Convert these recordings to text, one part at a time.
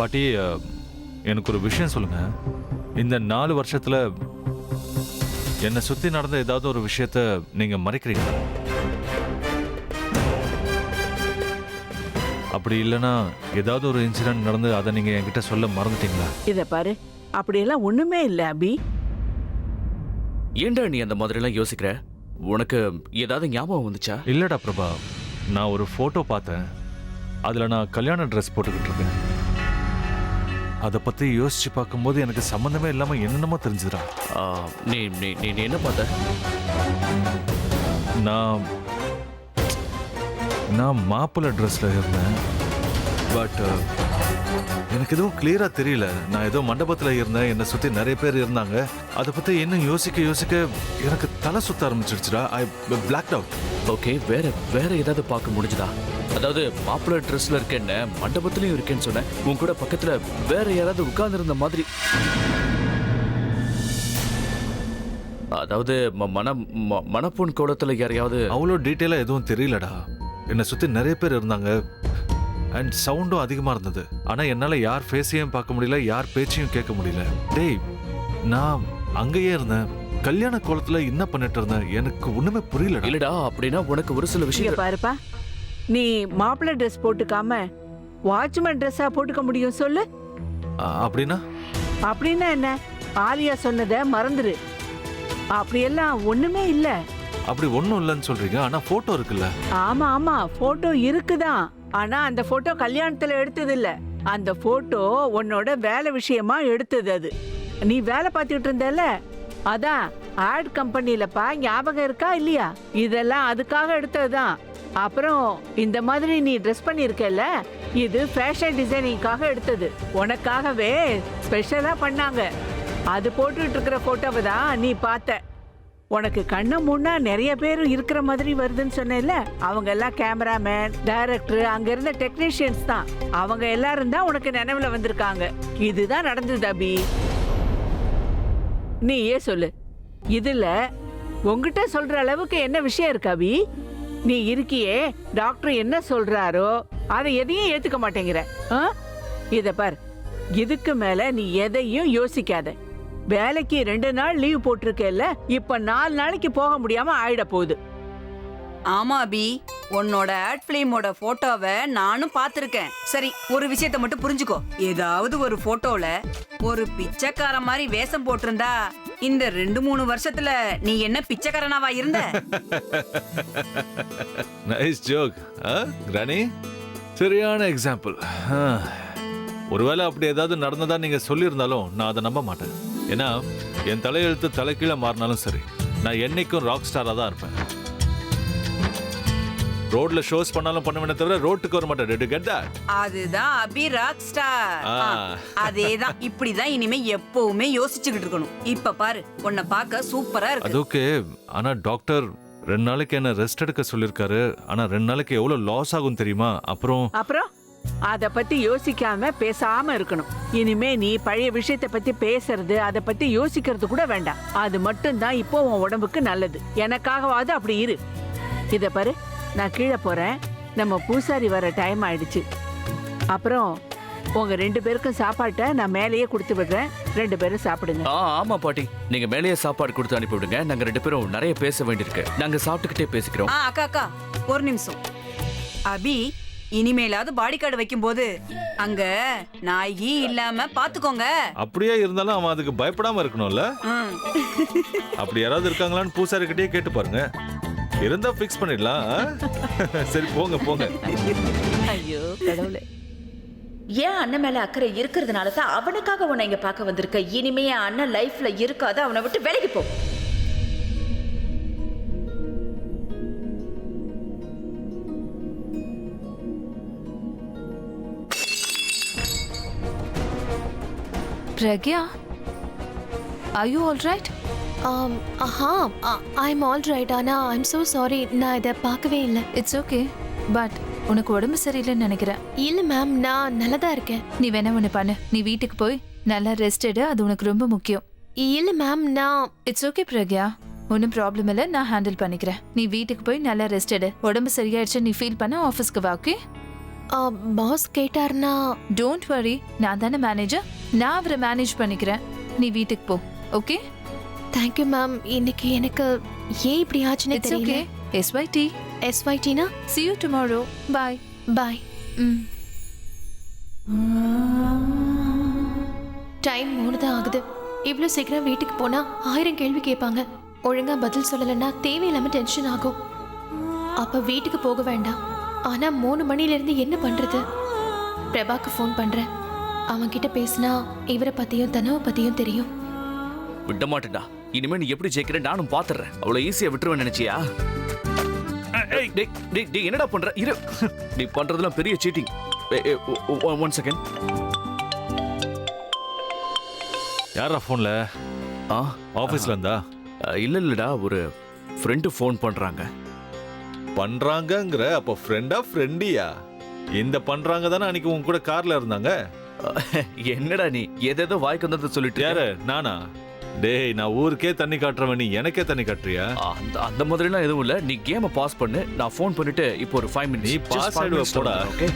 பாட்டி, எனக்கு ஒரு விஷயம் சொல்லுங்க. இந்த 4 வருஷத்துல என்னை சுத்தி நடந்த ஏதாவது ஒரு விஷயத்த நீங்க மறைக்கிறீங்களா? அப்படி இல்லைன்னா ஏதாவது ஒரு இன்சிடென்ட் நடந்து அதை நீங்க என்கிட்ட சொல்ல மறந்துட்டீங்களா? இத பாரு, அப்படியெல்லாம் ஒண்ணுமே இல்ல அபி. ஏன்டா நீ அந்த மாதிரிலாம் யோசிக்கிற? உனக்கு ஏதாவது ஞாபகம் வந்துச்சா? இல்லடா பிரபா, நான் ஒரு போட்டோ பார்த்தேன். அதுல நான் கல்யாண ட்ரெஸ் போட்டுக்கிட்டு இருக்கேன். அதை பத்தி யோசிச்சு பார்க்கும்போது எனக்கு சம்மந்தமே இல்லாம என்னென்னமோ தெரிஞ்சுதுடா. நீ நீ நீ நீ என்ன பார்த்த? நான் மாப்பிள்ளை ட்ரெஸ்ல இருந்தேன். பட் எனக்கு எதுவும் கிளியரா தெரியல. நான் ஏதோ மண்டபத்துல இருந்தேன், என்னை சுத்தி நிறைய பேர் இருந்தாங்க. அதை பத்தி இன்னும் யோசிக்க எனக்கு தலை சுத்த ஆரம்பிச்சிருச்சுடா. ஐ பிளாக்ட் அவுட். ஓகே, வேற ஏதாவது பார்க்க முடிஞ்சுதா? அதாவது மாப்பிள்ளை ட்ரெஸ்ல இருக்கேன்னு மண்டபத்திலயும் இருக்கேன்னு சொன்னேன். உன் கூட பக்கத்துல வேற யாராவது உட்கார்ந்து இருந்த மாதிரி, அதாவது மணப்பொன் கோலத்துல யாரையாவது? அவ்வளோ டீட்டெயிலா எதுவும் தெரியலடா. என்னை சுத்தி நிறைய பேர் இருந்தாங்க அண்ட் சவுண்டும் அதிகமா இருந்தது. ஆனா என்னால யார் ஃபேஸையும் பார்க்க முடியல, யார் பேச்சையும் கேட்க முடியல. டேய், நான் அங்கேயே இருந்தேன், கல்யாண கோலத்துல என்ன பண்ணிட்டு இருந்தேன், எனக்கு ஒண்ணுமே புரியல. இல்லடா, அப்படின்னா உனக்கு ஒரு சில விஷயம் பாருப்பா, நீ மாப்பிள்ளை ட்ரெஸ் போட்டுக்காம வாட்ச்மேன் ட்ரெஸ்ஸா போட்டுக்க முடியும் சொல்லு? அப்படின்னா? அப்படின்னா என்ன? ஆலியா சொன்னதை மறந்துரு. அப்படியெல்லாம் ஒண்ணுமே இல்ல. அப்படி ஒண்ணும் இல்லைன்னு சொல்றீங்க, ஆனா போட்டோ இருக்குல்ல? ஆமா ஆமா, போட்டோ இருக்குதான். ஆனா அந்த போட்டோ கல்யாணத்துல எடுத்தது இல்ல. அந்த போட்டோ உன்னோட வேலை விஷயமா எடுத்தது. அது நீ வேலை பார்த்துட்டு இருந்தல, அதான் ஆட் கம்பெனிலப்பா. ஞாபகம் இருக்கா இல்லையா? இதெல்லாம் அதுக்காக எடுத்ததுதான். அப்புறம் இந்த மாதிரி நீ ட்ரெஸ் பண்ணிருக்கல, இது ஃபேஷன் டிசைனிங்காக எடுத்தது. உனக்காகவே ஸ்பெஷலா பண்ணாங்க. அது போட்டுட்டு இருக்கிற போட்டோவை தான் நீ பார்த்த. உனக்கு கண்ணு முன்னா நிறைய பேர் இருக்கிற மாதிரி வருதுன்னு சொன்னேன்ல, அவங்க எல்லாம் கேமராமேன், டைரக்டர், அங்க இருந்த டெக்னீஷியன்ஸ் தான். அவங்க எல்லாரும் தான் உனக்கு நினைவுல வந்திருக்காங்க. இதுதான் நடந்தது அபி. நீ ஏன் சொல்லு, இதுல உங்ககிட்ட சொல்ற அளவுக்கு என்ன விஷயம் இருக்கு அபி? நீ இருக்கியே, டாக்டர் என்ன சொல்றாரோ அதை எதையும் ஏத்துக்க மாட்டேங்கிற. இத பார், இதுக்கு மேல நீ எதையும் யோசிக்காத. வேலைக்கு 2 நாள் லீவ் போட்டிருக்கேல்ல, இப்ப 4 நாளைக்கு போக முடியாம ஆயிட போகுது. ஆமா அபி, உன்னோட ஆட் பிலிமோட போட்டோவை நானும் பார்த்திருக்கேன். சரி, ஒரு விஷயத்தை மட்டும் புரிஞ்சுக்கோ. ஏதாவது ஒரு போட்டோல ஒரு பிச்சைக்கார மாதிரி வேஷம் போட்டிருந்தா இந்த 2-3 வருஷத்துல நீ என்ன பிச்சைக்காரனாவா இருந்த? நைஸ் ஜோக் கிரானி, சரியான எக்ஸாம்பிள். ஒருவேளை அப்படி ஏதாவது நடந்ததா நீங்க சொல்லியிருந்தாலும் நான் அதை நம்ப மாட்டேன். ஏன்னா என் தலையெழுத்து தலைக்கீழே மாறினாலும் சரி, நான் என்னைக்கும் ராக் ஸ்டாரா தான் இருப்பேன். ரோட்ல ஷோஸ் பண்ணாலும் பண்ணுவேனே தவிர ரோட்டுக்கு வர மாட்டேன். Did you get that? அதுதான் அபி ராக் ஸ்டார். அதேதான், இப்படிதான் இனிமே எப்பவுமே யோசிச்சுக்கிட்டு இருக்கணும். இப்ப பாரு, உன்னை பார்க்க சூப்பரா இருக்கு. அது ஓகே, ஆனா டாக்டர் 2 நாளைக்கு என்ன ரெஸ்ட் எடுக்க சொல்லிருக்காரு. ஆனா 2 நாளைக்கு எவ்வளவு லாஸ் ஆகும் தெரியுமா? அப்புறம் அத பத்தி யோசிக்காம பேசாம இருக்கணும். இனிமே நீ பழைய விஷயத்தை பத்தி பேசுறது, அத பத்தி யோசிக்கிறது கூட வேண்டாம். அது மட்டும் தான் இப்போ உன் உடம்புக்கு நல்லது. எனக்காகவாது அப்படி இரு. இத பாரு, நான் கீழே போறேன். நம்ம பூசாரி வர டைம் ஆயிடுச்சு. அப்புறம் உங்க 2 பேருக்கும் சாப்பாட்டை நான் மேலேயே கொடுத்து விடுறேன். 2 பேரும் சாப்பிடுங்க. ஆமா பாட்டி, நீங்க மேலேயே சாப்பாடு கொடுத்து அனுப்பி விடுங்க. நாங்க 2 பேரும் நிறைய பேச வேண்டியிருக்கு. நாங்க சாப்பிட்டுக்கிட்டே பேசிக்கிறோம். அக்கா, ஒரு நிமிஷம். அபி, இனிமேலாவது பாடி கார்டு வைக்கும் போது அங்க நாயகி இல்லாம பாத்துக்கோங்க. அப்படியே இருந்தாலும் அவன் அதுக்கு பயப்படாம இருக்கணும்ல. அப்படி யாராவது இருக்காங்களான்னு பூசாரி கிட்டே கேட்டு பாருங்க. இருந்தா பிக்ஸ் பண்ணிடலாம். சரி, போங்க. ஐயோ கடவுளே. ஏன் அண்ணன் மேல அக்கறை இருக்கிறதுனால தான் அவனுக்காக உன்னை இங்க பார்க்க வந்திருக்க. இனிமே அண்ணன் லைஃப்ல இருக்காது, அவனை விட்டு வேலைக்கு போ. Pragya, are you all right? I'm all right, Anna. I'm so sorry. நான் இதை பார்க்கவே இல்லை. It's okay. But உனக்கு உடம்பு சரியில்லைன்னு நினைக்கிறேன். இல்லை மேம், நான் நல்லா தான் இருக்கேன். நீ வேணா ஒன்று பண்ணு, நீ வீட்டுக்கு போய் நல்லா ரெஸ்ட் எடு. அது உனக்கு ரொம்ப முக்கியம். இல்லை மேம், நான் இட்ஸ் ஓகே பிரக்யா, ஒன்றும் ப்ராப்ளம் இல்லை, நான் ஹேண்டில் பண்ணிக்கிறேன். நீ வீட்டுக்கு போய் நல்லா ரெஸ்ட் எடு. உடம்பு சரியாயிடுச்சு நீ ஃபீல் பண்ண ஆஃபீஸ்க்கு வா. ஓகே? பாஸ் கேட்டாருன்னா டோன்ட் வரி, நான் தானே மேனேஜர், நான் அவரை மேனேஜ் பண்ணிக்கிறேன். நீ வீட்டுக்கு போ. ஓகே? Thank you ma'am. இன்னைக்கு எனக்கு ஏன் இப்படி ஆச்சுன்னு இட்ஸ் ஓகே. தெரியல. SYT. SYTனா See you tomorrow. Bye. Bye. Time 3 தான் ஆகுது. இவ்வளோ சீக்கிரம் வீட்டுக்கு போனா 1000 கேள்வி கேட்பாங்க. ஒழுங்கா பதில் சொல்லலைன்னா தேவையில்லாம டென்ஷன் ஆகும். அப்ப வீட்டுக்கு போக வேண்டாம். ஆனா 3 மணிலேருந்து என்ன பண்றது? பிரபாக்கு ஃபோன் பண்றேன். அவன்கிட்ட பேசினா இவரை பத்தியும் தனவை பத்தியும் தெரியும். விட மாட்டேன்டா. இனிமே நீ எப்படி ஜெயிக்கிற நானும் பாத்துறேன். அவ்வளவு ஈஸியா விட்டுருவேன் நினைச்சியா? டேய் டேய் டேய், என்னடா பண்ற? இரு. நீ பண்றதெல்லாம் பெரிய சீட்டிங். 1 செகண்ட். யாரா ஃபோன்ல? ஆபீஸ்ல இருந்தா? இல்லடா, ஒரு ஃப்ரெண்டு ஃபோன் பண்றாங்க. பண்றாங்கங்கற அப்ப ஃப்ரெண்டா ஃப்ரெண்டியா? இந்த பண்றாங்க தானே அன்னைக்கு உன் கூட கார்ல இருந்தாங்க. என்னடா நீ ஏதேதோ வாய்க்கு வந்ததை சொல்லிட்டு யாரு? நானா? டேய், நான் ஊருக்கே தண்ணி காட்டுறவன், நீ எனக்கே தண்ணி காட்டுறியா? அந்த மாதிரிலாம் எதுவும் இல்ல. நீ கேமை பாஸ் பண்ணு, நான் ஃபோன் பண்ணிட்டு இப்போ ஒரு 5 மினிட்ஸ். நீ பாஸ் ஆயிடுவ போடா. ஓகே?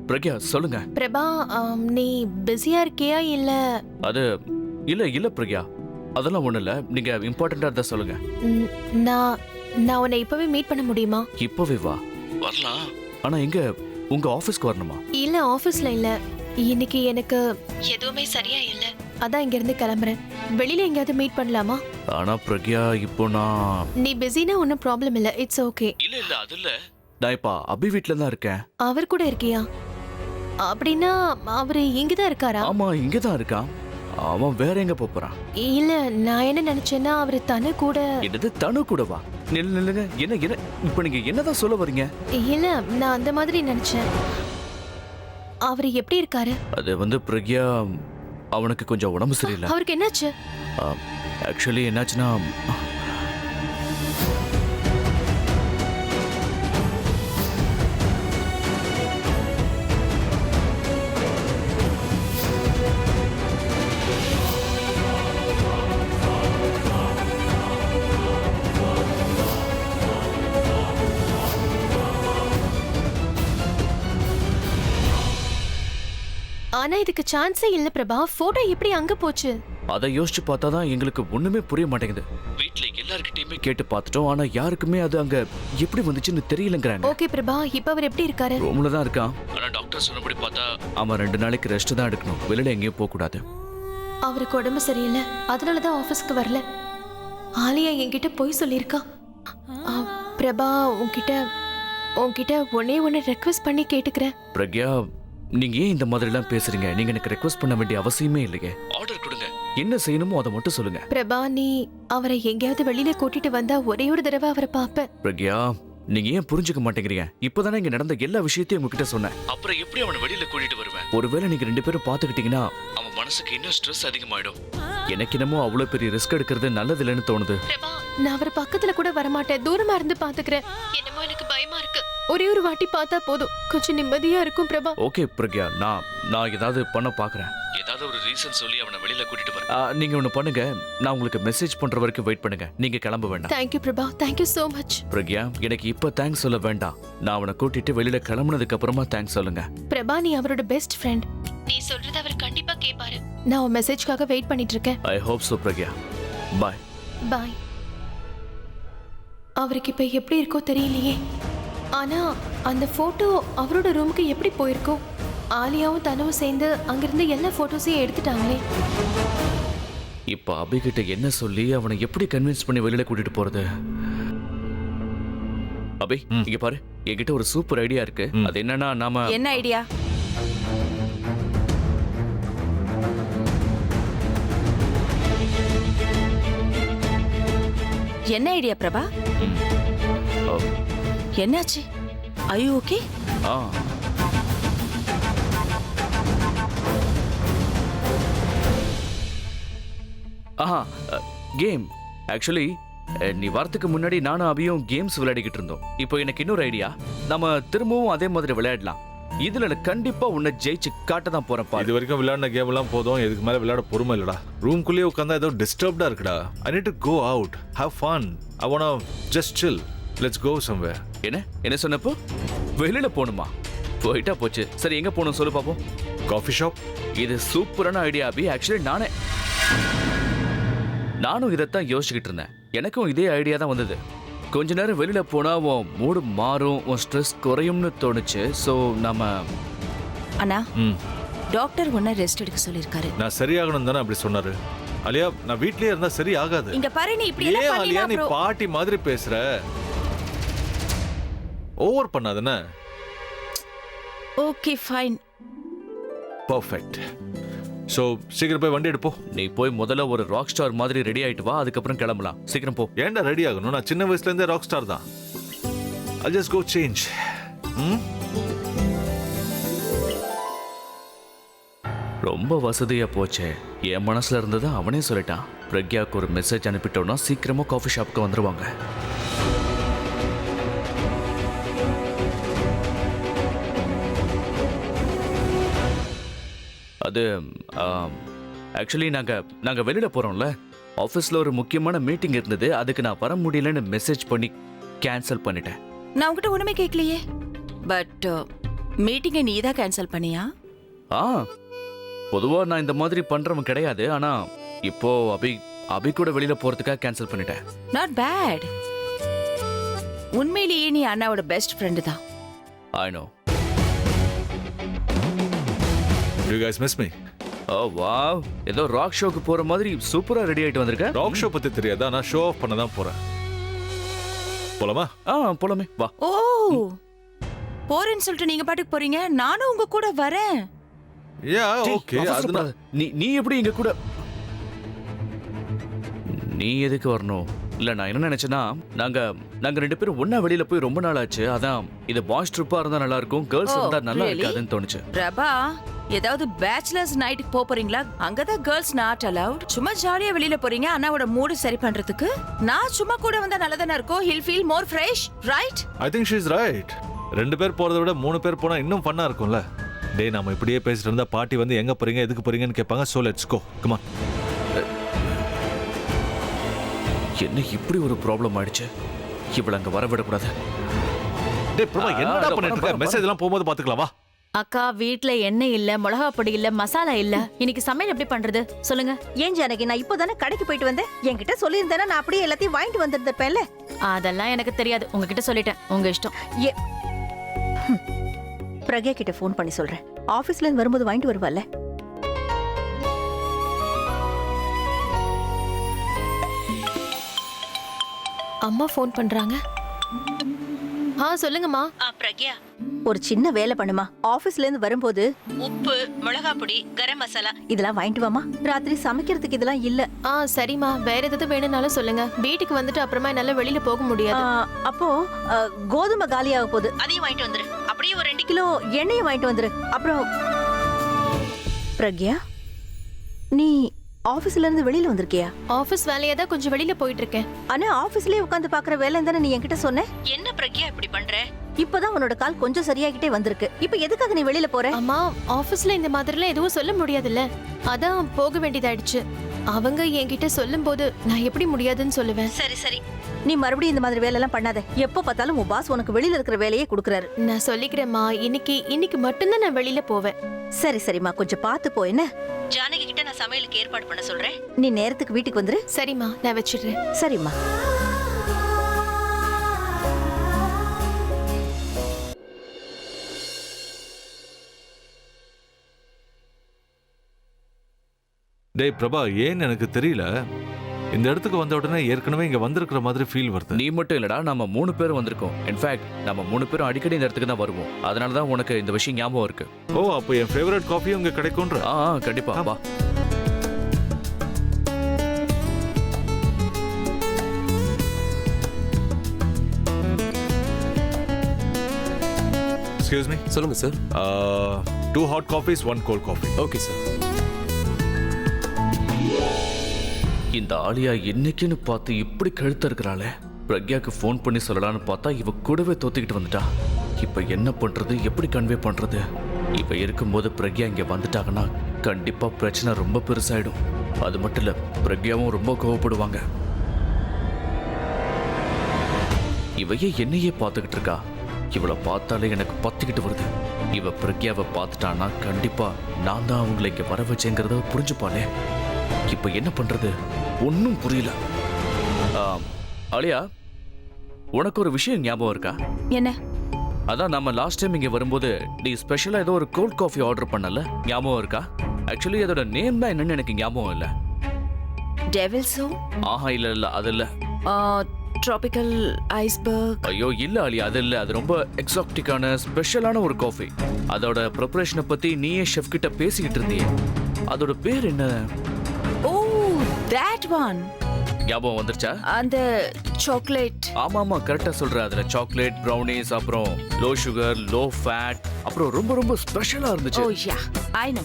பிரக்யா சொல்லுங்க. பிரபா, நீ பிஸியா இருக்கியா இல்ல? அது இல்ல பிரக்யா, அதெல்லாம் ஒண்ணு இல்ல. நீங்க இம்பார்ட்டண்டா இருந்தா சொல்லுங்க. நான் உன்னை இப்பவே மீட் பண்ண முடியுமா? இப்பவே வா. வரலாம். ஆனா எங்க? உங்க ஆபீஸ்க்கு வரணுமா? இல்ல, ஆபீஸ்ல இல்ல. இன்னைக்கு எனக்கு எதுவுமே சரியா இல்ல. அதான் இங்க இருந்து கிளம்புறேன். வெளியில எங்கயாவது மீட் பண்ணலாமா? ஆனா பிரக்யா, இப்போ நான் நீ பிஸினா ஒன்னும் ப்ராப்ளம் இல்ல. It's okay. இல்ல அது இல்ல. நான் இப்ப அபி வீட்ல தான் இருக்கேன். அவர் கூட இருக்கியா? அப்படின்னா அவரு இங்கதான் இருக்காரா? ஆமா, இங்கதான் இருக்கான். அவன் வேற எங்க போறான்? இல்ல, நான் என்ன நினைச்சேன்னா அவரு தனு கூட. என்னது தனு கூடவா? நில்லுங்க. என்ன இப்ப நீங்க என்னதான் சொல்ல வரீங்க? இல்ல, நான் அந்த மாதிரி நினைச்சேன். அவரு எப்படி இருக்காரு? அது வந்து பிரக்யா, அவனுக்கு கொஞ்சம் உடம்பு சரியில்லை. அவருக்கு என்னாச்சு? ஆக்சுவலி என்னாச்சுன்னா, ஆனா இதுக்கு சான்ஸே இல்ல பிரபா. போட்டோ எப்படி அங்க போச்சு? அதை யோசிச்சு பார்த்தாதான் எங்களுக்கு ஒண்ணுமே புரிய மாட்டேங்குது. வீட்ல எல்லார்கிட்டயுமே கேட்டு பார்த்துட்டோம். ஆனா யாருக்குமே அது அங்க எப்படி வந்துச்சுன்னு தெரியலங்கறாங்க. ஓகே பிரபா, இப்ப அவர் எப்படி இருக்காரு? ரூம்ல தான் இருக்கான். ஆனா டாக்டர் சொன்னபடி பார்த்தா அவன் 2 நாளைக்கு ரெஸ்ட் தான் எடுக்கணும். வெளியில எங்கேயும் போக கூடாது. அவருக்கு உடம்பு சரியில்லை, அதனாலதான் ஆபீஸ்க்கு வரல. ஆலியா என்கிட்ட போய் சொல்லியிருக்கா. பிரபா, உன்கிட்ட ஒண்ணே ரெக்வெஸ்ட் பண்ணி கேட்டுக்கிறேன். பிரக்யா, நீங்க ஏன் இந்த மாதிரி எல்லாம் பேசுறீங்க? நீங்க எனக்கு ரெக்வெஸ்ட் பண்ண வேண்டிய அவசியமே இல்லையே. ஆர்டர் கொடுங்க. என்ன செய்யணுமோ அதை மட்டும் சொல்லுங்க. பிரபா, நீ அவரை எங்கேயாவது வெளியில கூட்டிட்டு வந்தா ஒரே ஒரு தடவை அவரை பாப்பேன். பிரக்யா, நீங்க ஏன் புரிஞ்சுக்க மாட்டேங்கிறீங்க? இப்பதானே இங்க நடந்த எல்லா விஷயத்தையும் உங்ககிட்ட சொன்னேன். அப்புறம் எப்படி அவனை வெளியில கூட்டிட்டு வருவேன்? ஒருவேளை நீங்க 2 பேரும் பாத்துக்கிட்டீங்கன்னா அவன் மனசுக்கு இன்னும் ஸ்ட்ரெஸ் அதிகமாயிடும். எனக்கு என்னமோ அவ்வளவு பெரிய ரிஸ்க் எடுக்கிறது நல்லது இல்லைன்னு தோணுது. பிரபா, நான் அவர் பக்கத்துல கூட வரமாட்டேன். தூரமா இருந்து பாத்துக்கிறேன். என்னமோ எனக்கு பயமா இருக்கு. ஒரே ஒரு வாட்டி பார்த்தா போதும், கொஞ்சம் நிம்மதியா இருக்கும் பிரபா. ஓகே பிரக்யா, நான் ஏதாவது பண்ண பாக்குறேன். ஏதாவது ஒரு ரீசன் சொல்லி அவனை வெளியில கூட்டிட்டு வரேன். நீங்க ஒண்ணு பண்ணுங்க, நான் உங்களுக்கு மெசேஜ் பண்ற வரைக்கும் வெயிட் பண்ணுங்க. நீங்க கிளம்ப வேண்டாம். Thank you Prabha, thank you so much. Pragya, எனக்கு இப்ப தேங்க்ஸ் சொல்ல வேண்டாம். நான் அவனை கூட்டிட்டு வெளியில கிளம்புனதுக்கு அப்புறமா தேங்க்ஸ் சொல்லுங்க. பிரபா, நீ அவரோட பெஸ்ட் ஃப்ரெண்ட். நீ சொல்றது அவர் கண்டிப்பா கேட்பாரு. நான் உன் மெசேஜ்காக வெயிட் பண்ணிட்டு இருக்கேன். I hope so Pragya. Bye. Bye. அவருக்கு இப்ப எப்படி இருக்கோ தெரியலையே. ஆனா அந்த போட்டோ அவரோட ரூமுக்கு எப்படி போயிருக்கோம்? ஆலியாவும் தனுவும் சேர்ந்து அங்கிருந்து எல்லா போட்டோஸையும் எடுத்துட்டாங்களே. இப்ப அபிகிட்ட என்ன சொல்லி அவனை எப்படி கன்வின்ஸ் பண்ணி வெளியில கூட்டிட்டு போறது? அபி, இங்க பாரு, என்கிட்ட ஒரு சூப்பர் ஐடியா இருக்கு. அது என்னன்னா, நாம என்ன ஐடியா? என்ன ஐடியா பிரபா? என்னாச்சு? Are you okay? Game. Actually நீ வரதுக்கு முன்னாடி நானும் அபியும் கேம்ஸ் விளையாடிக்கிட்டு இருந்தோம். இப்போ எனக்கு இன்னொரு ஐடியா. நம்ம திரும்பவும் அதே மாதிரி விளையாடலாம். இதுல நான் கண்டிப்பா உன்னை ஜெயிச்சு காட்ட தான் போறேன் பாரு. இது வரைக்கும் விளையாடின கேம் எல்லாம் போதும், இதுக்கு மேல விளையாட பொறுமை இல்லடா. ரூம்குள்ளேயே உட்காந்தா ஏதோ டிஸ்டர்ப்டா இருக்குடா. I need to go out, have fun. I want just chill. Let's go somewhere. என்ன சொன்னப்போ வெளியில போகணுமா? போயிட்டா போச்சு. சரி எங்க போகணும் சொல்லு பாப்போம். Coffee shop. இது சூப்பரான ஐடியா அபி. ஆக்சுவலி நானும் இதைத்தான் யோசிச்சுக்கிட்டு இருந்தேன். எனக்கும் இதே ஐடியா தான் வந்தது. கொஞ்ச நேரம் வெளியில போனா உன் மூடு மாறும், உன் ஸ்ட்ரெஸ் குறையும்னு தோணுச்சு. ஸோ நம்ம அண்ணா டாக்டர் உன்ன ரெஸ்ட் எடுக்க சொல்லிருக்காரு. நான் சரியாகணும் தானே அப்படி சொன்னாரு. அலியா, நான் வீட்லயே இருந்தா சரி ஆகாது. இங்க பாரு, நீ இப்படி ஏன் எல்லாம் அலியா நீ பண்ணினா பாட்டி மாதிரி பேசுற? ஓவர் பண்ணாதன. Okay fine. பெர்ஃபெக்ட். சோ சீக்கிரம் போய் வண்டி எடுப்போம். நீ போய் முதல்ல ஒரு ராக் ஸ்டார் மாதிரி ரெடி ஆயிட்டு வா, அதுக்கப்புறம் கிளம்பலாம். சீக்கிரம் போ. ஏன்டா ரெடி ஆகணும்? நான் சின்ன வயசுல இருந்தே ராக் ஸ்டார் தான். I'll just go change. ரொம்ப வசதியா போச்சே. என் மனசுல இருந்தது அவனே சொல்லிட்டான். பிரக்யாவுக்கு ஒரு மெசேஜ் அனுப்பிட்டோம்னா சீக்கிரமா காஃபி ஷாப்புக்கு வந்துருவாங்க. அது ஆக்சுவலி நாங்கள் வெளியில் போகிறோம்ல, ஆஃபீஸில் ஒரு முக்கியமான மீட்டிங் இருந்தது. அதுக்கு நான் வர முடியலன்னு மெசேஜ் பண்ணி கேன்சல் பண்ணிட்டேன். நான் உன்கிட்ட ஒண்ணுமே கேட்கலையே. பட் மீட்டிங்கை நீ தான் கேன்சல் பண்ணியா? பொதுவாக நான் இந்த மாதிரி பண்ணுறவன் கிடையாது. ஆனால் இப்போ அபி கூட வெளியில் போகிறதுக்காக கேன்சல் பண்ணிட்டேன். Not bad. உண்மையிலேயே நீ அண்ணாவோட பெஸ்ட் ஃப்ரெண்டு தான். I know. Do you guys miss me? Oh wow, ஏதோ ராக் ஷோக்கு போற மாதிரி சூப்பரா ரெடி ஆயிட்டு வந்திருக்கேன். ராக் ஷோ பத்தி தெரியாதா? நான் ஷோ ஆஃப் பண்ண தான் போறேன். போலாமா? போலாமே வா. ஓ போறேன்னு சொல்லிட்டு நீங்க பாட்டுக்கு போறீங்க, நானும் உங்க கூட வரேன். Yeah okay. அவசரப்படாத. நீ எப்படி இங்க கூட? நீ எதுக்கு வரணும்? இல்ல நான் என்ன நினைச்சேன்னா, நாங்க ரெண்டு பேரும் ஒண்ணா வெளியில போய் ரொம்ப நாள் ஆச்சு. அதான் இது பாய்ஸ் ட்ரிப்பா இருந்தா நல்லா இருக்கும், கேர்ள்ஸ் இருந்தா நல்லா இருக்காதுன்னு தோணுச்சு. பிரபா, ஏதாவது பேச்சுலர்ஸ் நைட்டுக்கு போறீங்களா? அங்கதான் கேர்ள்ஸ் நாட் அலவுட். சும்மா ஜாலியா வெளியில போறீங்க அண்ணாவோட மூடு சரி பண்றதுக்கு. நான் சும்மா கூட வந்தா நல்லதானே இருக்கும். Will feel more fresh, right? I think she is right. 2 பேர் போறதை விட 3 பேர் போனா இன்னும் ஃபன்னா இருக்கும்ல. டேய், நாம இப்படியே பேசிட்டு இருந்தா பாட்டி வந்து எங்க போறீங்க எதுக்கு போறீங்கன்னு கேட்பாங்க. So let's go, come on. என்ன இப்படி ஒரு ப்ராப்ளம் ஆயிடுச்சு? இவள அங்க வர விடக்கூடாது. டேய் பிரபா, என்னடா பண்ணிட்டு இருக்க? மெசேஜ் எல்லாம் போகும்போது பாத்துக்கலாம் வா. அக்கா, வீட்ல எண்ணெய் இல்ல, மிளகா பொடி இல்ல, மசாலா இல்ல. இன்னைக்கு சமையல் எப்படி பண்றது சொல்லுங்க? ஏன் ஜானகி, நான் இப்போதானே கடைக்கு போயிட்டு வந்தேன். என்கிட்ட சொல்லியிருந்தேன்னா நான் அப்படியே எல்லாத்தையும் வாங்கிட்டு வந்திருந்தேன்ல. அதெல்லாம் எனக்கு தெரியாது, உங்ககிட்ட சொல்லிட்டேன். உங்க இஷ்டம். பிரக்யா கிட்ட ஃபோன் பண்ணி சொல்றேன். ஆபீஸ்ல இருந்து வரும்போது வாங்கிட்டு வருவாள்ல. அம்மா ஃபோன் பண்றாங்க. சொல்லுங்கம்மா. பிரக்யா, ஒரு சின்ன வேலை பண்ணுமா. ஆபீஸ்ல இருந்து வரும்போது உப்பு, மிளகா பொடி, கரம் மசாலா இதெல்லாம் வாங்கிட்டு வாமா. ராத்திரி சமைக்கிறதுக்கு இதெல்லாம் இல்ல. சரிம்மா, வேற ஏதாவது வேணும்னாலும் சொல்லுங்க. வீட்டுக்கு வந்துட்டு அப்புறமா என்னால வெளியில போக முடியாது. அப்போ கோதுமை காலியாக போகுது, அதையும் வாங்கிட்டு வந்துரு. அப்படியே ஒரு 2 கிலோ எண்ணெயும் வாங்கிட்டு வந்துரு. அப்புறம் பிரக்யா, நீ ஆபீஸ்ல இருந்து வெளியில வந்திருக்கியா? ஆபீஸ் வேலையா தான் கொஞ்சம் வெளியில போயிட்டு இருக்கேன். ஆனா ஆபீஸ்லயே உட்கார்ந்து பாக்குற வேலை தானே நீ என்கிட்ட சொன்ன. என்ன பிரக்யா இப்படி பண்ற? இப்பதான் உன்னோட கால் கொஞ்சம் சரியாகிட்டே வந்திருக்கு. இப்ப எதுக்காக நீ வெளியில போற? அம்மா, ஆபீஸ்ல இந்த மாதிரிலாம் எதுவும் சொல்ல முடியாதுல்ல, அதான் போக வேண்டியதாயிடுச்சு. அவங்க என்கிட்ட சொல்லும் போது நான் எப்படி முடியாதுன்னு சொல்லுவேன். சரி சரி, நீ மறுபடியும் இந்த மாதிரி வேலை எல்லாம் பண்ணாத. எப்ப பார்த்தாலும் உன் பாஸ் உனக்கு வெளியில இருக்கிற வேலையே கொடுக்கறாரு. நான் சொல்லிக்கிறேம்மா, இன்னைக்கு மட்டும்தான் நான் வெளியில போவேன். சரி சரிம்மா, கொஞ்சம் பார்த்து போ. என்ன, ஜானகி கிட்ட நான் சமையலுக்கு ஏற்பாடு பண்ண சொல்றேன். நீ நேரத்துக்கு வீட்டுக்கு வந்துரு. சரிம்மா, நான் வச்சிடுறேன். சரிம்மா. டேய் பிரபா, ஏன்னு எனக்கு தெரியல. இந்த இடத்துக்கு வந்த உடனே ஏற்கனவே இங்க வந்திருக்கிற மாதிரி ஃபீல் வருது. நீ மட்டும் இல்லடா, நம்ம 3 பேரும் வந்திருக்கோம். இன்ஃபேக்ட் நம்ம 3 பேரும் அடிக்கடி இந்த இடத்துக்கு தான் வருவோம். அதனால தான் உனக்கு இந்த விஷயம் ஞாபகம் இருக்கு. ஓ, அப்போ என் ஃபேவரட் காஃபியும் இங்க கிடைக்கும்ன்ற? கண்டிப்பா வா. Excuse me. சொல்லுங்க sir. 2 hot coffees, 1 cold coffee. Okay sir. இந்த ஆலியா என்னைக்குன்னு பார்த்து இப்படி கழுத்த இருக்கிறாளே. பிரக்யாக்கு ஃபோன் பண்ணி சொல்லலான்னு பார்த்தா இவ கூடவே தோத்துக்கிட்டு வந்துட்டா. இப்ப என்ன பண்றது, எப்படி கன்வே பண்றது? இப்ப இருக்கும்போது பிரக்யா இங்க வந்துட்டாங்கன்னா கண்டிப்பா பிரச்சனை ரொம்ப பெருசாயிடும். அது மட்டும் இல்ல, பிரக்யாவும் ரொம்ப கோவப்படுவாங்க. இவையே என்னையே பார்த்துக்கிட்டு இருக்கா. இவளை பார்த்தாலே எனக்கு பத்திக்கிட்டு வருது. இவ பிரக்யாவை பார்த்துட்டான்னா கண்டிப்பா நான் தான் அவங்களை இங்க வர வச்சேங்கிறத புரிஞ்சுப்பாளே. இப்ப என்ன பண்றது ஒன்னும் புரியல. அலியா, உனக்கு ஒரு விஷயம் ஞாபகம் இருக்கா? என்ன? அதான் நம்ம லாஸ்ட் டைம் இங்க வரும்போது நீ ஸ்பெஷலா ஏதோ ஒரு கோல்ட் காஃபி ஆர்டர் பண்ணல, ஞாபகம் இருக்கா? ஆக்சுவலி அதோட நேம் தான் என்னன்னு எனக்கு ஞாபகம் இல்ல. டெவில்ஸோ? ஆஹா, இல்ல அது இல்ல. Tropical iceberg? ஐயோ இல்ல அலியா, அது இல்ல. அது ரொம்ப எக்ஸாக்டிக்கான ஸ்பெஷலான ஒரு காஃபி. அதோட ப்ரிப்பரேஷனை பத்தி நீயே ஷெஃப் கிட்ட பேசிக்கிட்டு இருந்தியே. அதோட பேர் என்ன? ஓ, that one. ஞாபகம் வந்துருச்சா? அந்த சாக்லேட். ஆமா கரெக்டா சொல்ற. அதுல சாக்லேட், ப்ரௌனிஸ், அப்புறம் லோ சுகர், லோ ஃபேட், அப்புறம் ரொம்ப ரொம்ப ஸ்பெஷலா இருந்துச்சு. ஓ யா, ஐ நோ.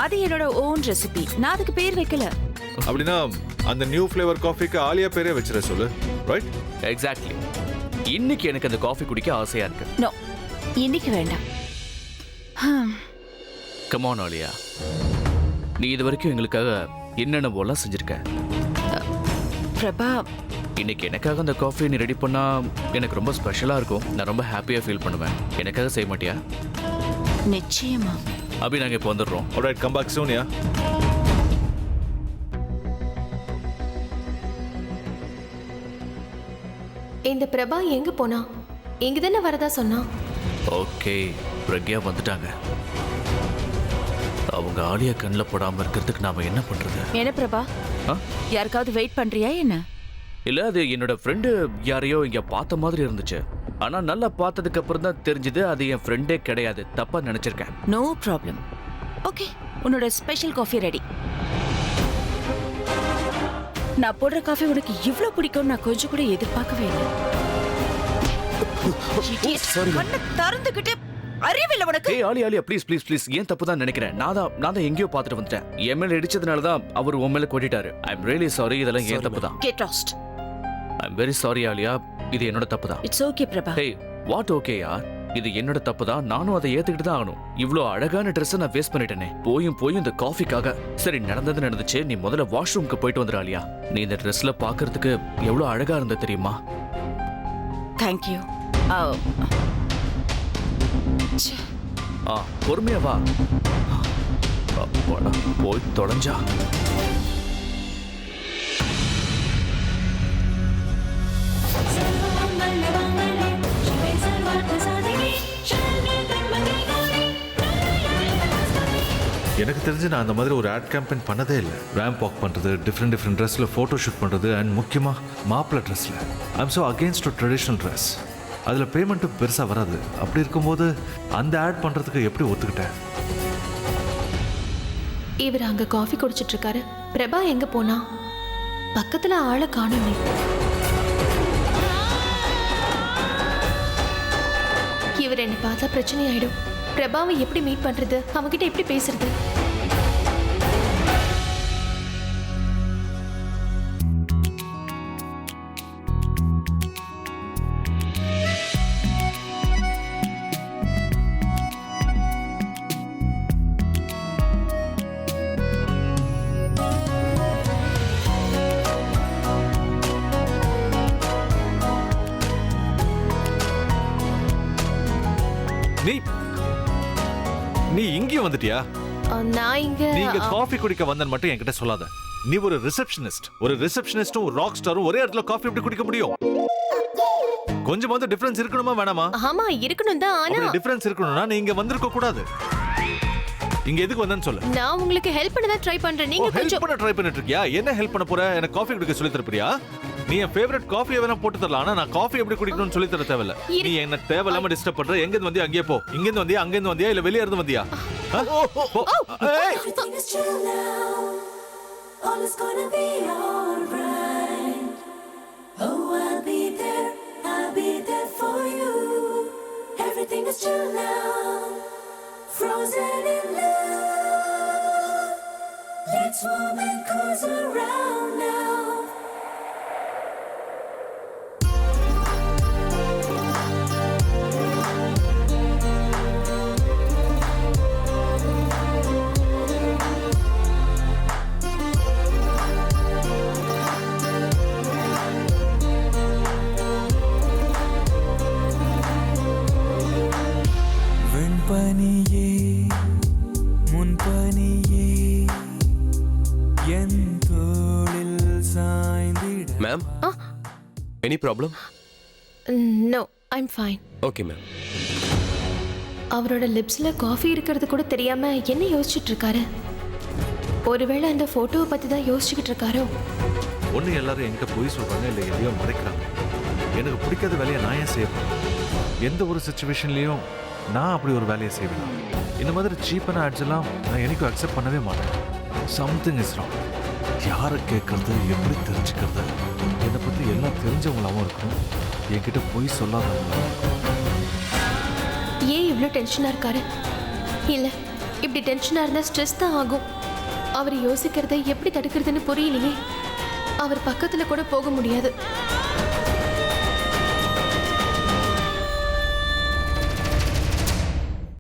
அது என்னோட ஓன் ரெசிபி. நான் அதுக்கு பேர் வைக்கல. அப்படின்னா அந்த நியூ ஃப்ளேவர் காஃபிக்கு ஆலியா பேரே வச்சிர சொல்லு. ரைட்? எக்ஸாக்ட்லி. இன்னைக்கு எனக்கு அந்த காஃபி குடிக்க ஆசையா இருக்கு. நோ, இன்னைக்கு வேண்டாம். கம் ஆன் ஆலியா, நீ இது வரைக்கும் எங்களுக்காக என்னென்ன போலாம் செஞ்சிருக்க. பிரபா, இன்னைக்கு எனக்காக அந்த காஃபி நீ ரெடி பண்ணா எனக்கு ரொம்ப ஸ்பெஷலா இருக்கும். நான் ரொம்ப ஹாப்பியா ஃபீல் பண்ணுவேன். எனக்காக செய்ய மாட்டியா? நிச்சயமா. அபி, நாங்க இப்போ வந்துடுறோம். Alright, come back soon. Ya, இந்த பிரபா எங்க போனா? இங்க தானே வரதா சொன்னா. ஓகே, பிரக்யா வந்துட்டாங்க. அவங்க ஆலியா கண்ணில் போடாம இருக்கிறதுக்கு நாம என்ன பண்றது? என்ன பிரபா, யாருக்காவது வெயிட் பண்றியா என்ன? இல்ல, அது என்னோட ஃப்ரெண்டு யாரையோ இங்க பார்த்த மாதிரி இருந்துச்சு. ஆனா நல்லா பார்த்ததுக்கு அப்புறம் தான் தெரிஞ்சது அது என் ஃப்ரெண்டே கிடையாது. தப்பா நினைச்சிருக்கேன். No problem. ஓகே, உன்னோட ஸ்பெஷல் காஃபி ரெடி. நான் போடுற காஃபி உனக்கு இவ்ளோ பிடிக்கும் நான் கொஞ்சம் கூட எதிர்பார்க்கவே இல்லை. கண்ணை திறந்துகிட்டு அறிவில்லை உனக்கு. ஏய் ஆலியா, ப்ளீஸ் ப்ளீஸ் ப்ளீஸ், ஏன் தப்பு தான் நினைக்கிறேன். நான் தான் எங்கேயோ பார்த்துட்டு வந்துட்டேன். என் மேல இடிச்சதுனால தான் அவர் உன் மேல கொட்டிட்டாரு. I am really sorry. இதெல்லாம் ஏன் தப்பு தான். Get lost. I am very sorry Alia, இது என்னோட தப்பு தான். It's okay Prabha. Hey, what okay யார்? இது என்னோட தப்பு தான். நானும் அதை ஏத்துக்கிட்டு தான் ஆகணும். இவ்ளோ அழகான ட்ரெஸ் நான் வேஸ்ட் பண்ணிட்டேனே, போயும் இந்த காஃபிக்காக. சரி, நடந்தது நடந்துச்சு. நீ முதல்ல வாஷ்ரூம்க்கு போயிட்டு வந்துரு ஆலியா. நீ இந்த ட்ரெஸ்ல பாக்குறதுக்கு எவ்வளவு அழகா இருந்த தெரியுமா? Thank you. பொறுமையா வா. அப்பாடா, போய் தொலைஞ்சா. எனக்கு தெரிஞ்சு நான் அந்த மாதிரி ஒரு ஆட் கேம்பெயின் பண்ணதே இல்லை. ரேம்ப் வாக் பண்ணுறது, டிஃப்ரெண்ட் ட்ரெஸ்ஸில் ஃபோட்டோ ஷூட் பண்ணுறது, அண்ட் முக்கியமாக மாப்பிள்ளை ட்ரெஸ்ஸில். I am so against to traditional dress. அதில் பேமெண்ட்டும் பெருசாக வராது. அப்படி இருக்கும்போது அந்த ஆட் பண்ணுறதுக்கு எப்படி ஒத்துக்கிட்டேன்? இவர் அங்க காஃபி குடிச்சிட்டு இருக்காரு. பிரபா எங்க போனா? பக்கத்துல ஆளை காணுமே. இவர் என்ன பார்த்தா பிரச்சனை ஆயிடும். பிரபாவை எப்படி மீட் பண்றது? அவகிட்ட எப்படி பேசுறது? நீ இங்கேயும் வந்துட்டியா? நான் நீங்க காஃபி குடிக்க வந்தேன்னு மட்டும் என்கிட்ட சொல்லாத. நீ ஒரு ரிசப்ஷனிஸ்ட். ஒரு ரிசப்ஷனிஸ்டும் ஒரு ராக் ஸ்டாரும் ஒரே இடத்துல காஃபி எப்படி குடிக்க முடியும்? கொஞ்சமாவது டிஃபரன்ஸ் இருக்கணுமா வேணாமா? ஆமா, இருக்கணும் தான். ஆனா டிஃபரன்ஸ் இருக்கணும்னா நீ இங்க வந்திருக்க கூடாது. இங்க எதுக்கு வந்தேன்னு சொல்லு. நான் உங்களுக்கு ஹெல்ப் பண்ண தான் ட்ரை பண்றேன். நீங்க கொஞ்சம் ஹெல்ப் பண்ண ட்ரை பண்ணிட்டு இருக்கியா? என்ன ஹெல்ப் பண்ண போற? எனக்கு காஃபி குடிக்க சொல்லி தரப்பியா? நீ என் ஃபேவரட் காஃபி வேணா போட்டு தரலாம். ஆனா நான் காஃபி எப்படி குடிக்கணும்னு சொல்லி தர தேவையில்ல. நீ என்ன தேவையில்லாம டிஸ்டர்ப் பண்ற. எங்க இருந்து வந்தியா அங்கேயே போ. இங்க இருந்து வந்தியா அங்க இருந்து வந்தியா இல்ல வெளிய இருந்து வந்தியா? Frozen in love, let's warm and cozy around now. பனியே முன்பனியே என் தோளில் சாய்ந்திட. Ma'am, any problem? No, I'm fine. Okay ma'am. அவரோட லிப்ஸ்ல காஃபி இருக்கிறது கூட தெரியாம என்ன யோசிச்சுட்டு இருக்காரு? ஒருவேளை அந்த போட்டோவை பத்தி தான் யோசிச்சுக்கிட்டு இருக்காரோ? ஒன்று எல்லாரும் என்கிட்ட போய் சொல்றாங்க, இல்லை எதையோ மறைக்கிறாங்க. எனக்கு பிடிக்காத வேலையை நான் ஏன் செய்யணும்? எந்த ஒரு சுச்சுவேஷன்லையும் நான் அப்படி ஒரு வேலையை செய்வேன். இந்த மாதிரி சீப்பான ஆட்ஸ் எல்லாம் நான் எனக்கும் அக்செப்ட் பண்ணவே மாட்டேன். Something is wrong. யாரை கேட்கறது, எப்படி தெரிஞ்சுக்கிறது? என்னை பற்றி எல்லாம் தெரிஞ்சவங்களாவும் இருக்கணும், என்கிட்ட போய் சொல்லாதவங்களாவும் இருக்கணும். ஏன் இவ்வளோ டென்ஷனா இருக்காரு? இல்ல, இப்படி டென்ஷனா இருந்தா ஸ்ட்ரெஸ் தான் ஆகும். அவர் யோசிக்கிறதை எப்படி தடுக்கிறதுன்னு புரியலையே. அவர் பக்கத்துல கூட போக முடியாது.